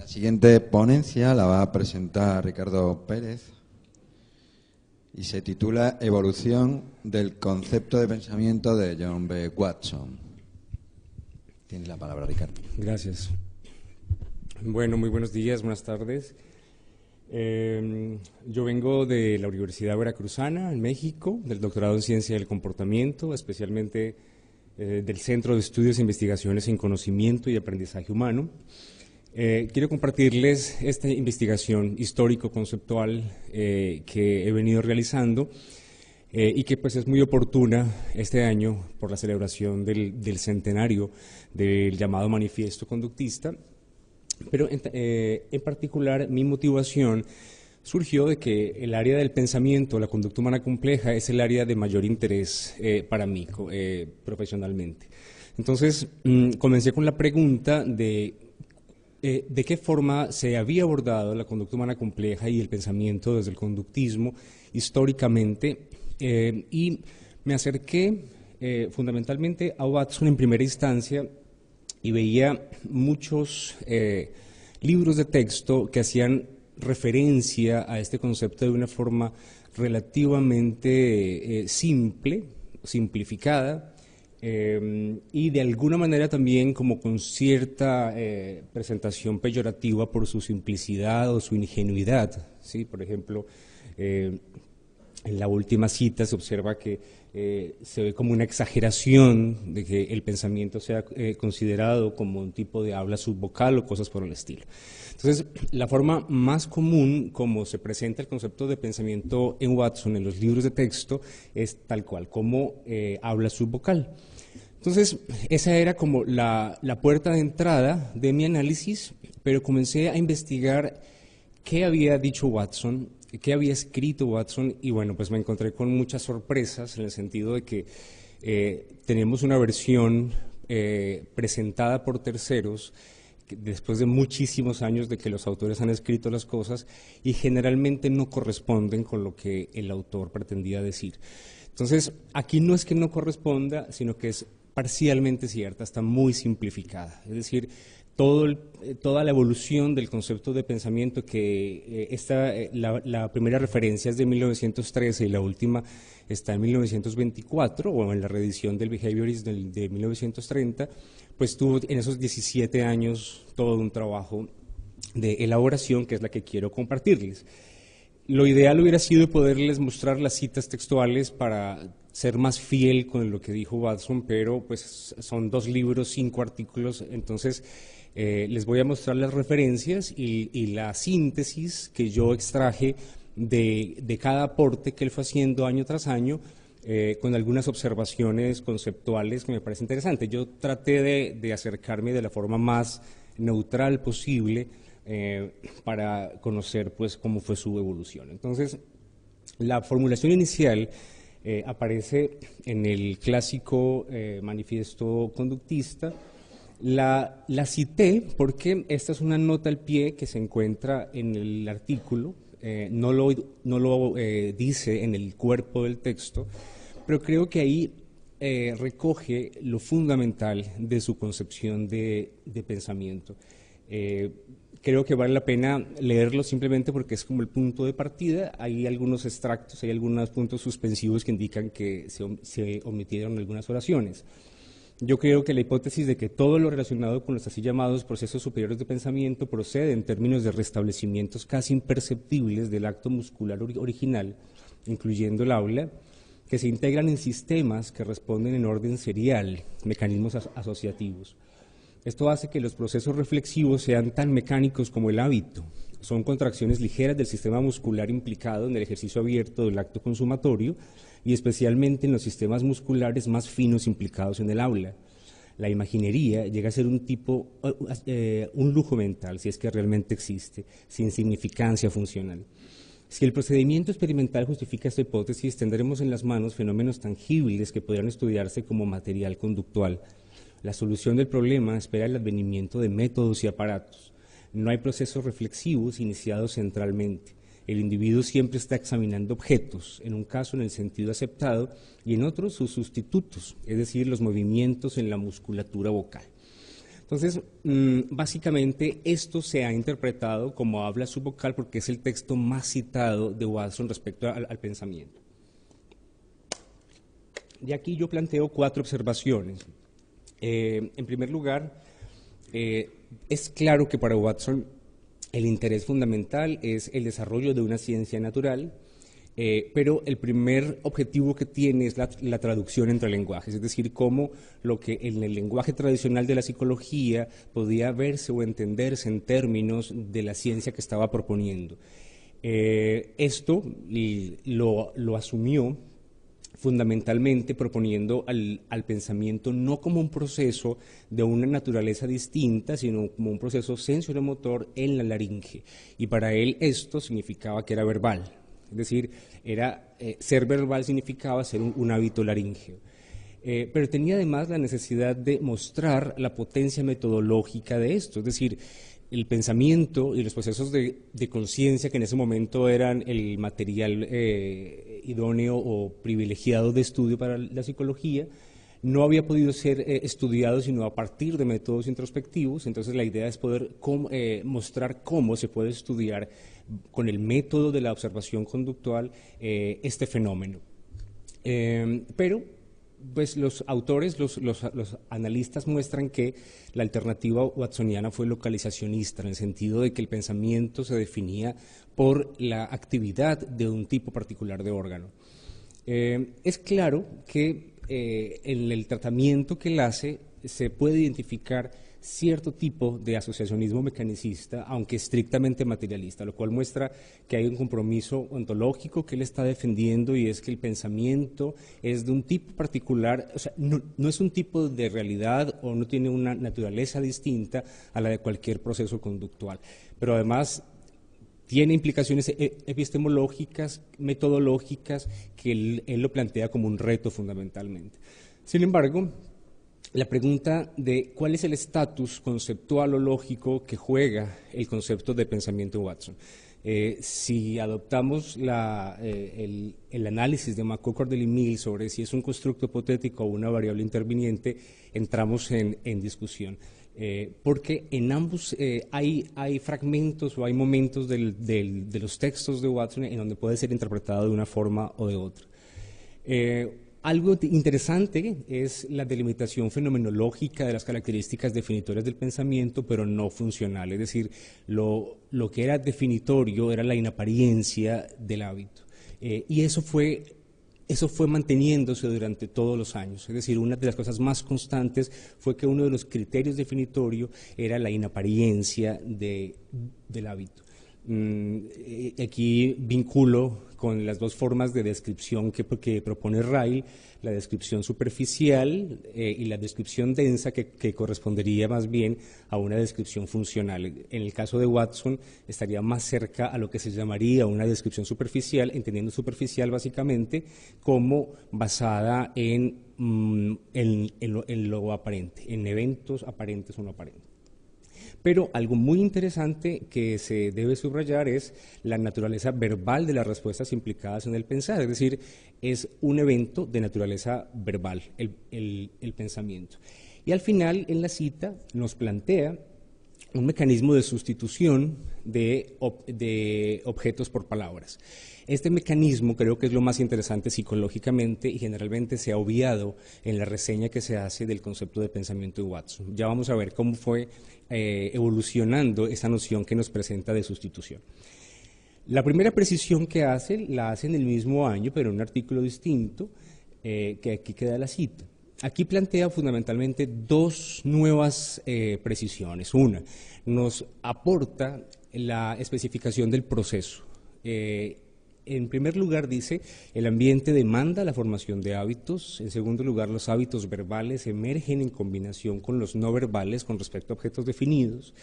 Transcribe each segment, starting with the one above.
La siguiente ponencia la va a presentar Ricardo Pérez y se titula Evolución del concepto de pensamiento de John B. Watson. Tienes la palabra, Ricardo. Gracias. Bueno, muy buenos días, buenas tardes. Yo vengo de la Universidad Veracruzana, en México, del doctorado en Ciencia del Comportamiento, especialmente del Centro de Estudios e Investigaciones en Conocimiento y Aprendizaje Humano. Quiero compartirles esta investigación histórico-conceptual que he venido realizando y que pues es muy oportuna este año por la celebración del centenario del llamado Manifiesto Conductista, pero en particular mi motivación surgió de que el área del pensamiento, la conducta humana compleja, es el área de mayor interés para mí profesionalmente. Entonces comencé con la pregunta de qué forma se había abordado la conducta humana compleja y el pensamiento desde el conductismo históricamente, y me acerqué fundamentalmente a Watson en primera instancia y veía muchos libros de texto que hacían referencia a este concepto de una forma relativamente simplificada, y de alguna manera también como con cierta presentación peyorativa por su simplicidad o su ingenuidad, ¿sí? Por ejemplo, en la última cita se observa que se ve como una exageración de que el pensamiento sea considerado como un tipo de habla subvocal o cosas por el estilo. Entonces, la forma más común como se presenta el concepto de pensamiento en Watson en los libros de texto es tal cual, como habla subvocal. Entonces, esa era como la puerta de entrada de mi análisis, pero comencé a investigar qué había dicho Watson, qué había escrito Watson, y bueno, pues me encontré con muchas sorpresas en el sentido de que tenemos una versión presentada por terceros después de muchísimos años de que los autores han escrito las cosas y generalmente no corresponden con lo que el autor pretendía decir. Entonces, aquí no es que no corresponda, sino que es parcialmente cierta, está muy simplificada. Es decir, toda la evolución del concepto de pensamiento que la primera referencia es de 1913 y la última está en 1924, o en la reedición del Behaviorist de 1930, pues tuvo en esos 17 años todo un trabajo de elaboración que es la que quiero compartirles. Lo ideal hubiera sido poderles mostrar las citas textuales para ser más fiel con lo que dijo Watson, pero pues son 2 libros, 5 artículos, entonces les voy a mostrar las referencias y la síntesis que yo extraje de cada aporte que él fue haciendo año tras año, con algunas observaciones conceptuales que me parecen interesantes. Yo traté de acercarme de la forma más neutral posible para conocer pues cómo fue su evolución. Entonces, la formulación inicial aparece en el clásico Manifiesto Conductista. La cité porque esta es una nota al pie que se encuentra en el artículo, no lo dice en el cuerpo del texto, pero creo que ahí recoge lo fundamental de su concepción de pensamiento. Creo que vale la pena leerlo simplemente porque es como el punto de partida. Hay algunos extractos, hay algunos puntos suspensivos que indican que se omitieron algunas oraciones. Yo creo que la hipótesis de que todo lo relacionado con los así llamados procesos superiores de pensamiento procede en términos de restablecimientos casi imperceptibles del acto muscular original, incluyendo el habla, que se integran en sistemas que responden en orden serial, mecanismos asociativos. Esto hace que los procesos reflexivos sean tan mecánicos como el hábito. Son contracciones ligeras del sistema muscular implicado en el ejercicio abierto del acto consumatorio y especialmente en los sistemas musculares más finos implicados en el habla. La imaginería llega a ser un lujo mental, si es que realmente existe, sin significancia funcional. Si el procedimiento experimental justifica esta hipótesis, tendremos en las manos fenómenos tangibles que podrían estudiarse como material conductual. La solución del problema espera el advenimiento de métodos y aparatos. No hay procesos reflexivos iniciados centralmente. El individuo siempre está examinando objetos, en un caso en el sentido aceptado y en otro sus sustitutos, es decir, los movimientos en la musculatura vocal. Entonces, básicamente esto se ha interpretado como habla subvocal porque es el texto más citado de Watson respecto al pensamiento. Y aquí yo planteo 4 observaciones. En primer lugar, es claro que para Watson el interés fundamental es el desarrollo de una ciencia natural, pero el primer objetivo que tiene es la traducción entre lenguajes, es decir, cómo lo que en el lenguaje tradicional de la psicología podía verse o entenderse en términos de la ciencia que estaba proponiendo. Esto lo asumió fundamentalmente proponiendo al pensamiento no como un proceso de una naturaleza distinta, sino como un proceso sensoromotor en la laringe. Y para él esto significaba que era verbal. Es decir, ser verbal significaba ser un hábito laríngeo. Pero tenía además la necesidad de mostrar la potencia metodológica de esto, es decir, el pensamiento y los procesos de conciencia, que en ese momento eran el material idóneo o privilegiado de estudio para la psicología, no había podido ser estudiado sino a partir de métodos introspectivos. Entonces la idea es poder mostrar cómo se puede estudiar con el método de la observación conductual este fenómeno. Pero pues los autores, los analistas muestran que la alternativa watsoniana fue localizacionista, en el sentido de que el pensamiento se definía por la actividad de un tipo particular de órgano. Es claro que en el tratamiento que él hace se puede identificar cierto tipo de asociacionismo mecanicista, aunque estrictamente materialista, lo cual muestra que hay un compromiso ontológico que él está defendiendo, y es que el pensamiento es de un tipo particular, o sea, no es un tipo de realidad o no tiene una naturaleza distinta a la de cualquier proceso conductual, pero además tiene implicaciones epistemológicas, metodológicas, que él lo plantea como un reto fundamentalmente. Sin embargo, la pregunta de cuál es el estatus conceptual o lógico que juega el concepto de pensamiento en Watson. Si adoptamos el análisis de McCockard y Mill sobre si es un constructo hipotético o una variable interviniente, entramos en discusión. Porque en ambos hay fragmentos o hay momentos de los textos de Watson en donde puede ser interpretado de una forma o de otra. Algo interesante es la delimitación fenomenológica de las características definitorias del pensamiento, pero no funcional. Es decir, lo que era definitorio era la inapariencia del hábito. Y eso fue manteniéndose durante todos los años. Es decir, una de las cosas más constantes fue que uno de los criterios definitorios era la inapariencia del hábito. Aquí vinculo con las 2 formas de descripción que propone Ryle, la descripción superficial y la descripción densa, que correspondería más bien a una descripción funcional. En el caso de Watson estaría más cerca a lo que se llamaría una descripción superficial, entendiendo superficial básicamente como basada en lo aparente, en eventos aparentes o no aparentes. Pero algo muy interesante que se debe subrayar es la naturaleza verbal de las respuestas implicadas en el pensar, es decir, es un evento de naturaleza verbal, el pensamiento. Y al final, en la cita, nos plantea un mecanismo de sustitución de objetos por palabras. Este mecanismo creo que es lo más interesante psicológicamente y generalmente se ha obviado en la reseña que se hace del concepto de pensamiento de Watson. Ya vamos a ver cómo fue evolucionando esa noción que nos presenta de sustitución. La primera precisión que la hace en el mismo año, pero en un artículo distinto, que aquí queda la cita. Aquí plantea fundamentalmente 2 nuevas precisiones. Una, nos aporta la especificación del proceso. En primer lugar dice, el ambiente demanda la formación de hábitos. En segundo lugar, los hábitos verbales emergen en combinación con los no verbales con respecto a objetos definidos.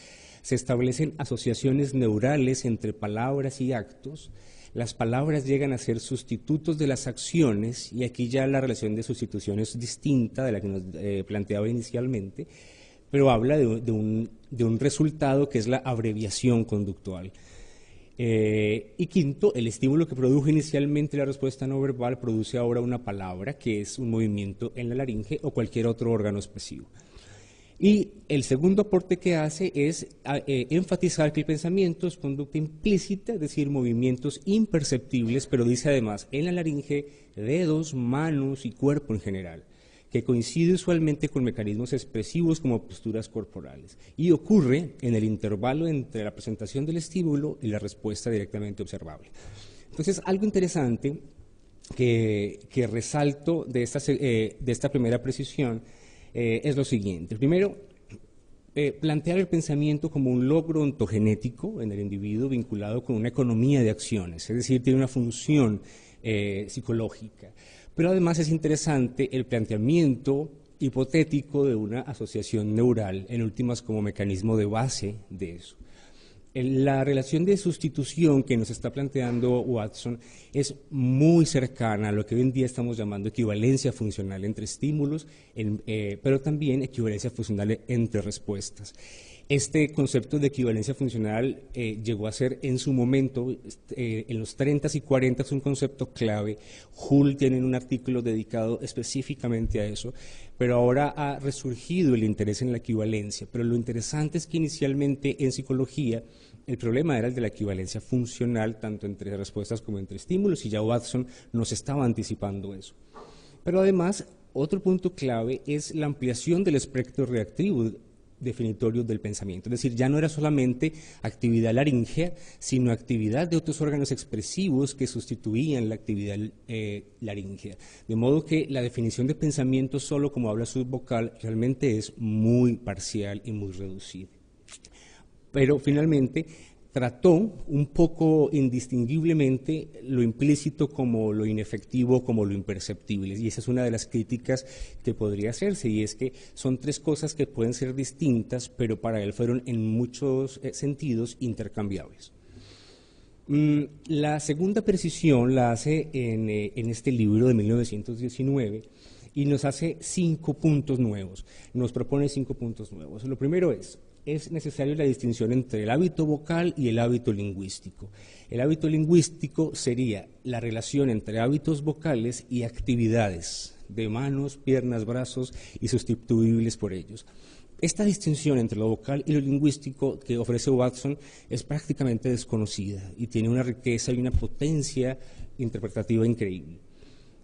Se establecen asociaciones neurales entre palabras y actos. Las palabras llegan a ser sustitutos de las acciones, y aquí ya la relación de sustitución es distinta de la que nos planteaba inicialmente, pero habla de un resultado que es la abreviación conductual. Y quinto, el estímulo que produjo inicialmente la respuesta no verbal produce ahora una palabra que es un movimiento en la laringe o cualquier otro órgano expresivo. Y el segundo aporte que hace es enfatizar que el pensamiento es conducta implícita, es decir, movimientos imperceptibles, pero dice además en la laringe dedos, manos y cuerpo en general, que coincide usualmente con mecanismos expresivos como posturas corporales, y ocurre en el intervalo entre la presentación del estímulo y la respuesta directamente observable. Entonces, algo interesante que resalto de esta primera precisión es lo siguiente. Primero, plantear el pensamiento como un logro ontogenético en el individuo vinculado con una economía de acciones, es decir, tiene una función psicológica. Pero además es interesante el planteamiento hipotético de una asociación neural, en últimas como mecanismo de base de eso. La relación de sustitución que nos está planteando Watson es muy cercana a lo que hoy en día estamos llamando equivalencia funcional entre estímulos, pero también equivalencia funcional entre respuestas. Este concepto de equivalencia funcional llegó a ser en su momento, en los 30s y 40s, un concepto clave. Hull tiene un artículo dedicado específicamente a eso, pero ahora ha resurgido el interés en la equivalencia. Pero lo interesante es que inicialmente en psicología el problema era el de la equivalencia funcional, tanto entre respuestas como entre estímulos, y ya Watson nos estaba anticipando eso. Pero además, otro punto clave es la ampliación del espectro reactivo definitorio del pensamiento, es decir, ya no era solamente actividad laríngea, sino actividad de otros órganos expresivos que sustituían la actividad laríngea, de modo que la definición de pensamiento solo como habla subvocal realmente es muy parcial y muy reducida. Pero finalmente trató un poco indistinguiblemente lo implícito como lo inefectivo, como lo imperceptible. Y esa es una de las críticas que podría hacerse, y es que son tres cosas que pueden ser distintas, pero para él fueron en muchos sentidos intercambiables. La segunda precisión la hace en este libro de 1919 y nos hace 5 puntos nuevos, nos propone 5 puntos nuevos. Lo primero es necesaria la distinción entre el hábito vocal y el hábito lingüístico. El hábito lingüístico sería la relación entre hábitos vocales y actividades de manos, piernas, brazos y sustituibles por ellos. Esta distinción entre lo vocal y lo lingüístico que ofrece Watson es prácticamente desconocida y tiene una riqueza y una potencia interpretativa increíble.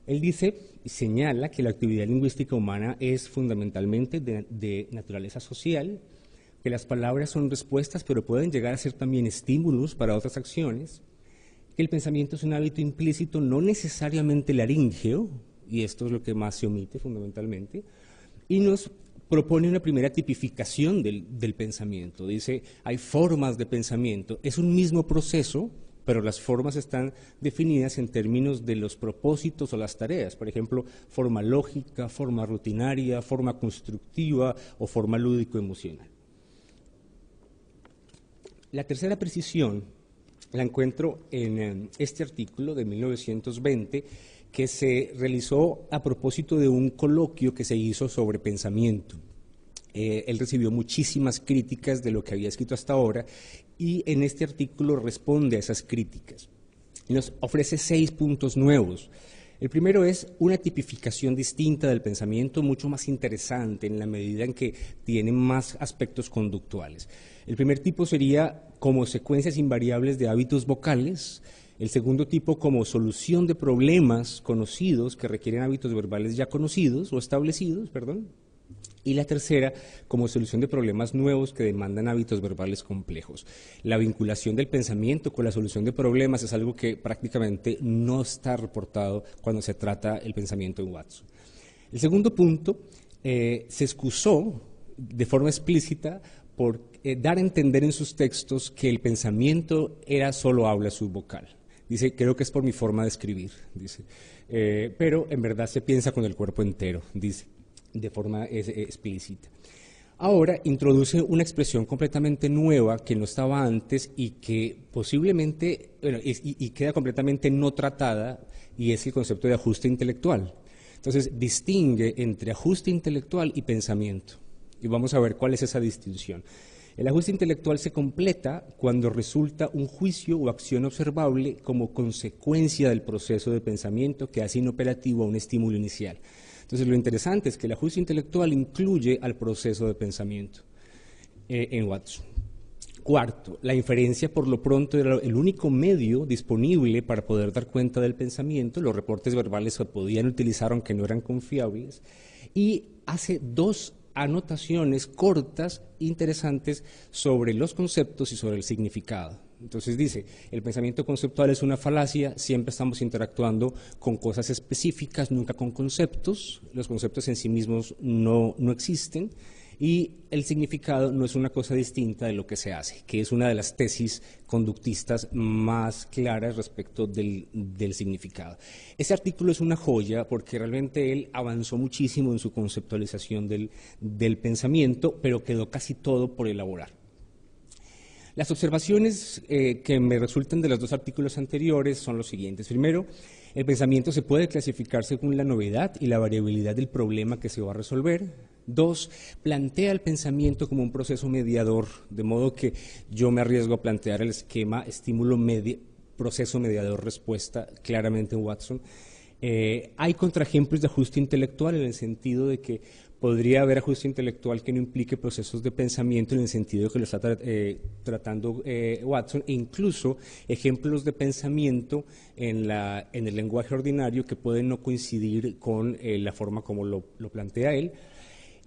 Él dice y señala que la actividad lingüística humana es fundamentalmente de naturaleza social, que las palabras son respuestas, pero pueden llegar a ser también estímulos para otras acciones, que el pensamiento es un hábito implícito, no necesariamente laríngeo, y esto es lo que más se omite fundamentalmente, y nos propone una primera tipificación del pensamiento. Dice, hay formas de pensamiento, es un mismo proceso, pero las formas están definidas en términos de los propósitos o las tareas, por ejemplo, forma lógica, forma rutinaria, forma constructiva o forma lúdico-emocional. La tercera precisión la encuentro en este artículo de 1920 que se realizó a propósito de un coloquio que se hizo sobre pensamiento. Él recibió muchísimas críticas de lo que había escrito hasta ahora y en este artículo responde a esas críticas. Y nos ofrece 6 puntos nuevos. El primero es una tipificación distinta del pensamiento, mucho más interesante en la medida en que tiene más aspectos conductuales. El primer tipo sería como secuencias invariables de hábitos vocales, el segundo tipo como solución de problemas conocidos que requieren hábitos verbales ya conocidos o establecidos, y la tercera como solución de problemas nuevos que demandan hábitos verbales complejos. La vinculación del pensamiento con la solución de problemas es algo que prácticamente no está reportado cuando se trata el pensamiento en Watson. El segundo punto se excusó de forma explícita por dar a entender en sus textos que el pensamiento era solo habla subvocal. Dice, creo que es por mi forma de escribir, dice, pero en verdad se piensa con el cuerpo entero, dice, de forma explícita. Ahora introduce una expresión completamente nueva que no estaba antes y que posiblemente, y queda completamente no tratada, y es el concepto de ajuste intelectual. Entonces, distingue entre ajuste intelectual y pensamiento. Y vamos a ver cuál es esa distinción. El ajuste intelectual se completa cuando resulta un juicio o acción observable como consecuencia del proceso de pensamiento que hace inoperativo a un estímulo inicial. Entonces, lo interesante es que el ajuste intelectual incluye al proceso de pensamiento en Watson. Cuarto, la inferencia por lo pronto era el único medio disponible para poder dar cuenta del pensamiento. Los reportes verbales se podían utilizar aunque no eran confiables. Y hace dos anotaciones cortas, interesantes, sobre los conceptos y sobre el significado. Entonces dice, el pensamiento conceptual es una falacia, siempre estamos interactuando con cosas específicas, nunca con conceptos, los conceptos en sí mismos no existen, y el significado no es una cosa distinta de lo que se hace, que es una de las tesis conductistas más claras respecto del significado. Ese artículo es una joya porque realmente él avanzó muchísimo en su conceptualización del pensamiento, pero quedó casi todo por elaborar. Las observaciones que me resultan de los dos artículos anteriores son los siguientes. Primero, el pensamiento se puede clasificar según la novedad y la variabilidad del problema que se va a resolver. Dos, plantea el pensamiento como un proceso mediador, de modo que yo me arriesgo a plantear el esquema proceso mediador-respuesta claramente en Watson. Hay contraejemplos de ajuste intelectual en el sentido de que podría haber ajuste intelectual que no implique procesos de pensamiento en el sentido que lo está tratando Watson, e incluso ejemplos de pensamiento en el lenguaje ordinario que pueden no coincidir con la forma como lo plantea él.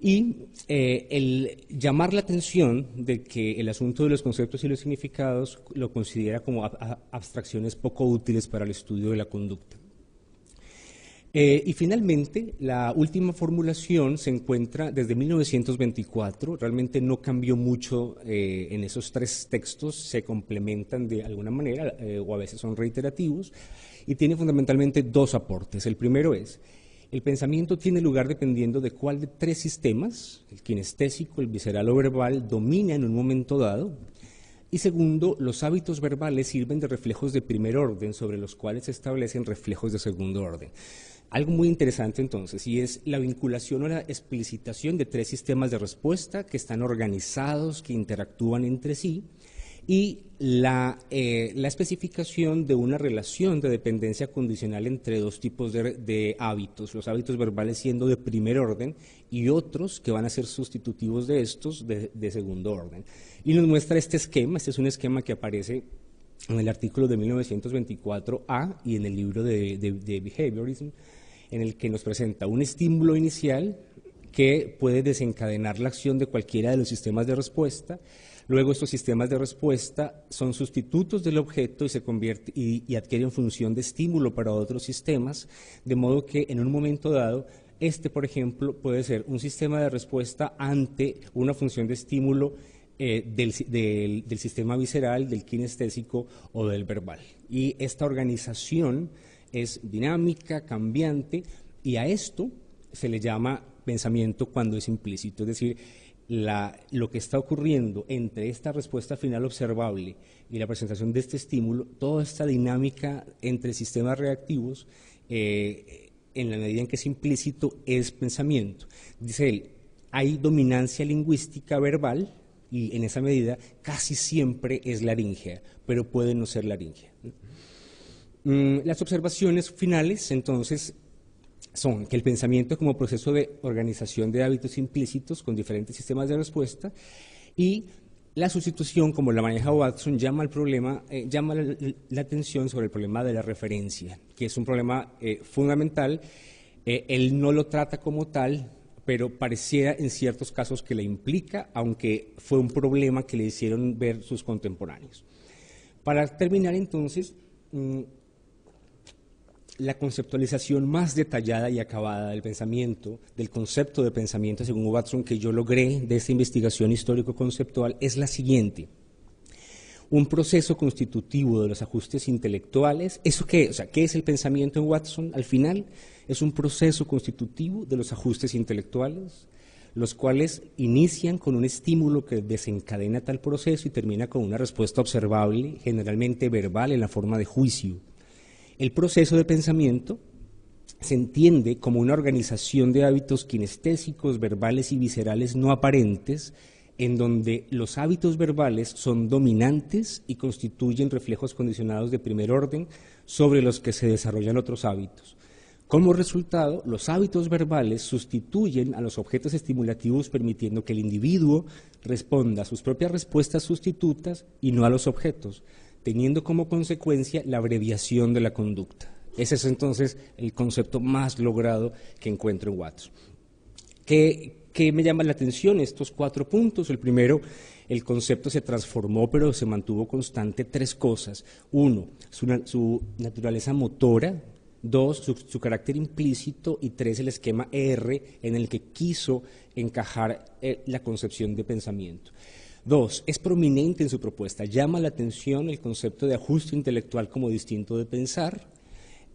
Y el llamar la atención de que el asunto de los conceptos y los significados lo considera como abstracciones poco útiles para el estudio de la conducta. Y finalmente, la última formulación se encuentra desde 1924, realmente no cambió mucho en esos tres textos, se complementan de alguna manera o a veces son reiterativos, y tiene fundamentalmente dos aportes. El primero es, el pensamiento tiene lugar dependiendo de cuál de tres sistemas, el kinestésico, el visceral o verbal, domina en un momento dado. Y segundo, los hábitos verbales sirven de reflejos de primer orden sobre los cuales se establecen reflejos de segundo orden. Algo muy interesante entonces, y es la vinculación o la explicitación de tres sistemas de respuesta que están organizados, que interactúan entre sí, y la especificación de una relación de dependencia condicional entre dos tipos de hábitos, los hábitos verbales siendo de primer orden y otros que van a ser sustitutivos de estos de segundo orden. Y nos muestra este esquema, este es un esquema que aparece en el artículo de 1924A y en el libro de Behaviorism, en el que nos presenta un estímulo inicial que puede desencadenar la acción de cualquiera de los sistemas de respuesta. Luego estos sistemas de respuesta son sustitutos del objeto y se convierte y adquieren función de estímulo para otros sistemas, de modo que en un momento dado, por ejemplo, puede ser un sistema de respuesta ante una función de estímulo del sistema visceral, del kinestésico o del verbal. Y esta organización es dinámica, cambiante, y a esto se le llama pensamiento cuando es implícito, es decir, lo que está ocurriendo entre esta respuesta final observable y la presentación de este estímulo, toda esta dinámica entre sistemas reactivos, en la medida en que es implícito, es pensamiento. Dice él, hay dominancia lingüística verbal y en esa medida casi siempre es laríngea, pero puede no ser laríngea. Las observaciones finales, entonces, son que el pensamiento como proceso de organización de hábitos implícitos con diferentes sistemas de respuesta, y la sustitución, como la maneja Watson, llama la atención sobre el problema de la referencia, que es un problema fundamental. Él no lo trata como tal, pero pareciera en ciertos casos que la implica, aunque fue un problema que le hicieron ver sus contemporáneos. Para terminar, entonces, la conceptualización más detallada y acabada del pensamiento, del concepto de pensamiento, según Watson, que yo logré de esta investigación histórico-conceptual, es la siguiente. Un proceso constitutivo de los ajustes intelectuales. ¿Eso qué? O sea, ¿qué es el pensamiento en Watson? Al final, es un proceso constitutivo de los ajustes intelectuales, los cuales inician con un estímulo que desencadena tal proceso y termina con una respuesta observable, generalmente verbal, en la forma de juicio. El proceso de pensamiento se entiende como una organización de hábitos kinestésicos, verbales y viscerales no aparentes, en donde los hábitos verbales son dominantes y constituyen reflejos condicionados de primer orden sobre los que se desarrollan otros hábitos. Como resultado, los hábitos verbales sustituyen a los objetos estimulativos, permitiendo que el individuo responda a sus propias respuestas sustitutas y no a los objetos, teniendo como consecuencia la abreviación de la conducta. Ese es entonces el concepto más logrado que encuentro en Watson. ¿Qué me llama la atención? Estos 4 puntos. El primero, el concepto se transformó, pero se mantuvo constante 3 cosas. 1, su naturaleza motora. 2, su carácter implícito. Y 3, el esquema ER en el que quiso encajar la concepción de pensamiento. 2, es prominente en su propuesta. Llama la atención el concepto de ajuste intelectual como distinto de pensar.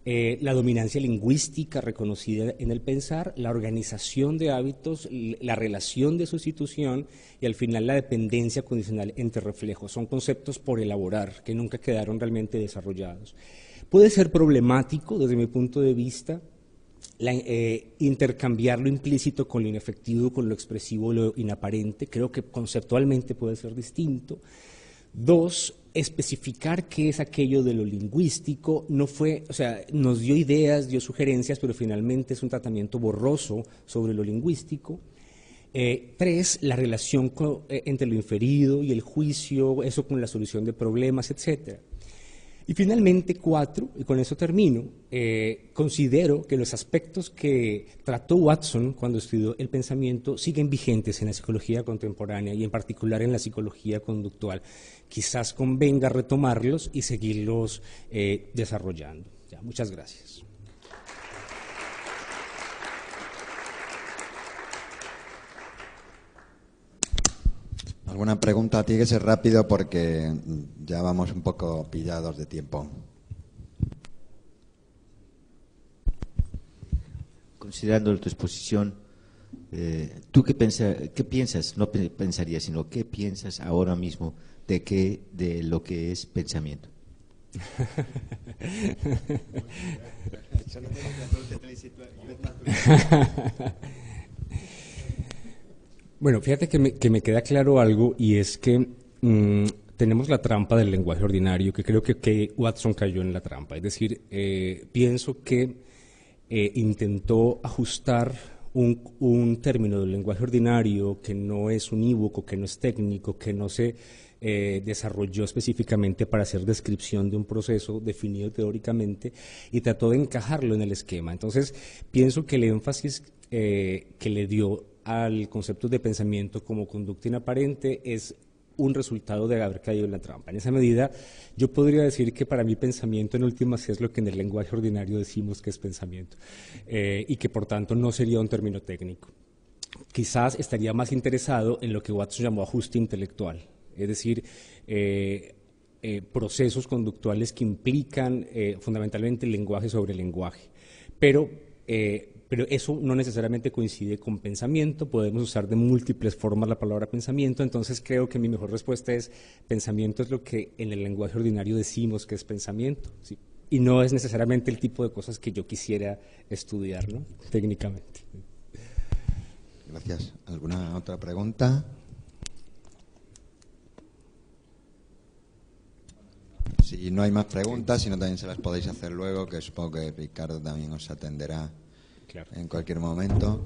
La dominancia lingüística reconocida en el pensar, la organización de hábitos, la relación de sustitución y al final la dependencia condicional entre reflejos. Son conceptos por elaborar que nunca quedaron realmente desarrollados. Puede ser problemático desde mi punto de vista intercambiar lo implícito con lo inefectivo, con lo expresivo, lo inaparente. Creo que conceptualmente puede ser distinto. 2, especificar qué es aquello de lo lingüístico. No fue, o sea, nos dio ideas, dio sugerencias, pero finalmente es un tratamiento borroso sobre lo lingüístico. 3, la relación entre lo inferido y el juicio, eso con la solución de problemas, etcétera. Y finalmente 4, y con eso termino, considero que los aspectos que trató Watson cuando estudió el pensamiento siguen vigentes en la psicología contemporánea y en particular en la psicología conductual. Quizás convenga retomarlos y seguirlos desarrollando. Ya, muchas gracias. ¿Alguna pregunta? Tiene que ser rápido porque ya vamos un poco pillados de tiempo. Considerando tu exposición, ¿tú qué piensas? No pensarías, sino ¿qué piensas ahora mismo de lo que es pensamiento? Bueno, fíjate que me queda claro algo, y es que tenemos la trampa del lenguaje ordinario, que creo que Watson cayó en la trampa. Es decir, pienso que intentó ajustar un término del lenguaje ordinario que no es unívoco, que no es técnico, que no se desarrolló específicamente para hacer descripción de un proceso definido teóricamente, y trató de encajarlo en el esquema. Entonces, pienso que el énfasis que le dio al concepto de pensamiento como conducta inaparente es un resultado de haber caído en la trampa. En esa medida, yo podría decir que para mí pensamiento en últimas es lo que en el lenguaje ordinario decimos que es pensamiento, y que por tanto no sería un término técnico. Quizás estaría más interesado en lo que Watson llamó ajuste intelectual, es decir, procesos conductuales que implican fundamentalmente el lenguaje sobre el lenguaje, pero eso no necesariamente coincide con pensamiento. Podemos usar de múltiples formas la palabra pensamiento. Entonces creo que mi mejor respuesta es: pensamiento es lo que en el lenguaje ordinario decimos que es pensamiento, ¿sí? Y no es necesariamente el tipo de cosas que yo quisiera estudiar, ¿no?, técnicamente. Gracias. ¿Alguna otra pregunta? Si no hay más preguntas, si no, también se las podéis hacer luego, que supongo que Ricardo también os atenderá. Claro. En cualquier momento.